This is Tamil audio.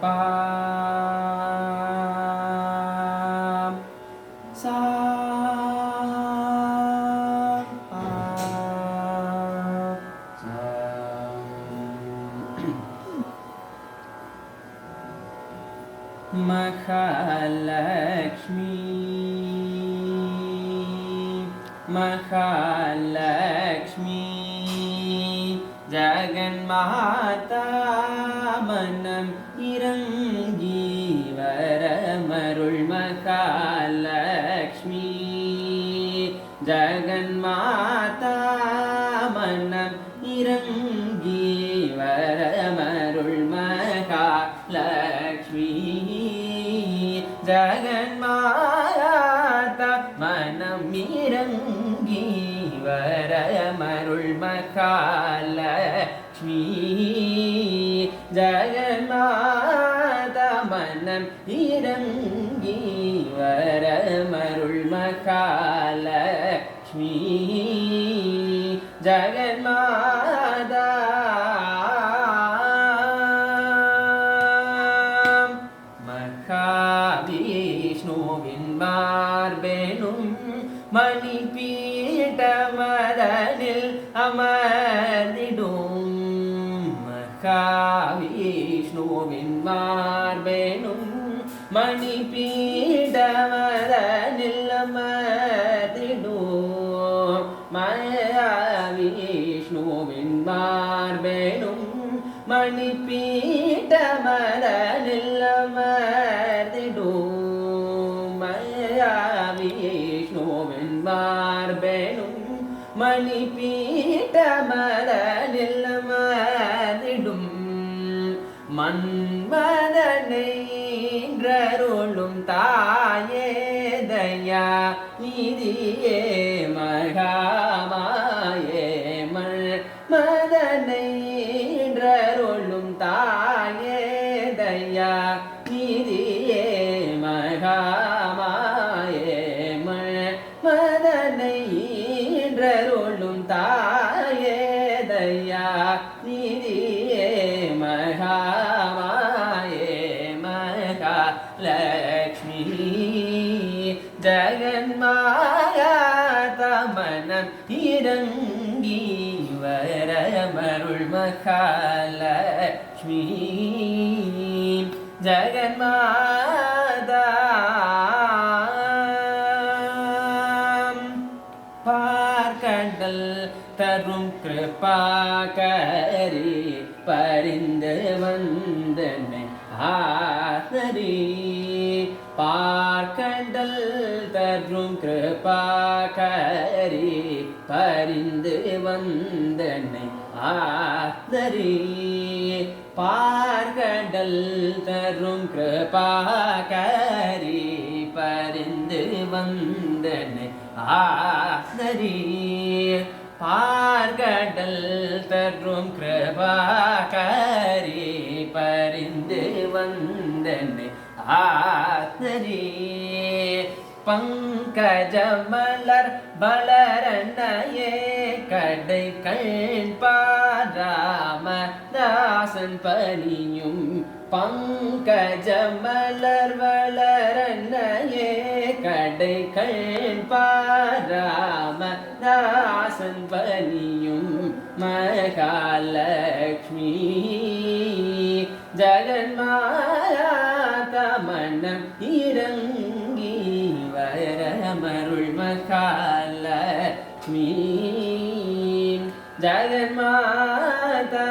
பா சா பா சா மகாலக்ஷ்மி மகாலக்ஷ்மி ஜகன்மாதா மனம் இறங்கி வரமருள் மகாலக்ஷ்மி ஜகன்மாதா மனம் இறங்கி வரமருள் மகாலக்ஷ்மி ஜகன்மாதா மனம் இறங்கி வரமருள் மகாலக்ஷ்மி ஜகன்மாதா மனம் இறங்கி வரமருள் மகாலக்ஷ்மி ஜகன்மாதா மகாவிஷ்ணுவின் மார்பெனும் மணிபீடமதனில் அமர்ந்திடும் மகாவிஷ்ணுவின் மார்பெனும் மணிபீடமதனில் அமர்ந்திடும் மகாவிஷ்ணுவின் மார்பெனும் மணிபீடமதனில் அமர்ந்திடும் மகாவிஷ்ணுவின் மார்பெனும் மணிபீடமதனில் அமர்ந்திடும் மன்மதனை ஈன்றருளும் தாயே தயா நிதியே மகாமாயே மன்மதனை ஈன்றருளும் தாயே தயா நிதியே மகாமாயே மன்மதனை ஈன்றருளும் தாயே தயா நிதியே மகாமாயே மகாலக்ஷ்மி ஜகன்மாதா மனம் இறங்கி வரமருள் மகாலக்ஷ்மி ஜகன்மாதா பார்க்கடல் தரும் கிருபாகரி பரிந்து வந்தனை ஆதரி பார்க்கடல் தரும் கிருபாகரி பரிந்து வந்தனை ஆதரி பார்க்கடல் தரும் கிருபாகரி பரிந்து வந்தனை ஆதரி பார்க்கடல் தரும் கிருபாகரி பரிந்து வந்தனை ஆதரி பங்கஜமலர் வளரனையே கடை கண் பாராமதாசன் பணியும் பங்கஜமலர் வளரனையே கடை கண் பாராமதாசன் பணியும் மகாலக்ஷ்மி ஜகன்மாதா மனம் இறங்கி வரமருள் மகாலக்ஷ்மி ஜகன்மாதா